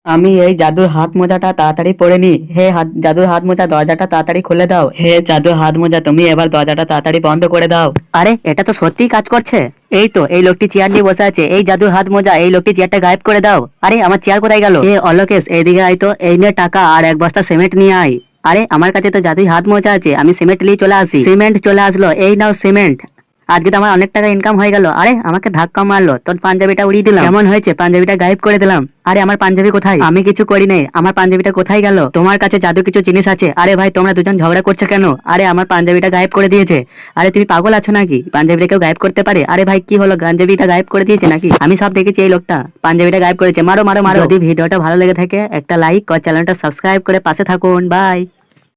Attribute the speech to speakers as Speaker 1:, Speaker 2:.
Speaker 1: আমি এই জাদুর হাত মোজাটা তাড়াতাড়ি পরে নি। হে জাদুর হাত মোজা, দরজাটা তাড়াতাড়ি খুলে দাও। হে জাদুর হাত মোজা, তুমি এবার দরজাটা তাড়াতাড়ি বন্ধ করে দাও। আরে এটা তো সত্যিই কাজ করছে। এই তো, এই লোকটি চেয়ার নিয়ে বসে আছে। এই জাদুর হাত মোজা, এই লোকটি চেয়ারটা গায়েব করে দাও। আরে আমার চেয়ার কোথায় গেল? এ অলোকেশ, এইদিকে আয় তো। এই নে টাকা আর এক বস্তা সিমেন্ট নিয়ে আয়। আরে আমার কাছে তো জাদুই হাত মোজা আছে, আমি সিমেন্ট নিয়ে চলে আসি। সিমেন্ট চলে আসলো, এই নাও সিমেন্ট। আজকে তো আমার অনেক টাকা ইনকাম হয়ে গেল। আরে আমাকে ধাক্কা মারলো, তোর পাঞ্জাবিটা উড়িয়ে দিলাম। কেমন হয়েছে? পাঞ্জাবিটা গায়েব করে দিলাম। আরে আমার পাঞ্জাবি কোথায়? আমি কিছু করি নাই, আমার পাঞ্জাবিটা কোথায় গেল? তোমার কাছে জাদু কিছু জিনিস আছে। আরে ভাই, তোমরা দুজন ঝগড়া করছো কেন? আরে আমার পাঞ্জাবিটা গায়েব করে দিয়েছে। আরে তুমি পাগল আছো নাকি? পাঞ্জাবিটা কেউ গায়েব করতে পারে? আরে ভাই কি হলো, পাঞ্জাবিটা গায়েব করে দিয়েছে নাকি? আমি সব দেখেছি, এই লোকটা পাঞ্জাবিটা গায়েব করেছে। মারো মারো মারো। যদি ভিডিওটা ভালো লেগে থাকে একটা লাইক আর চ্যানেলটা সাবস্ক্রাইব করে পাশে থাকুন। বাই।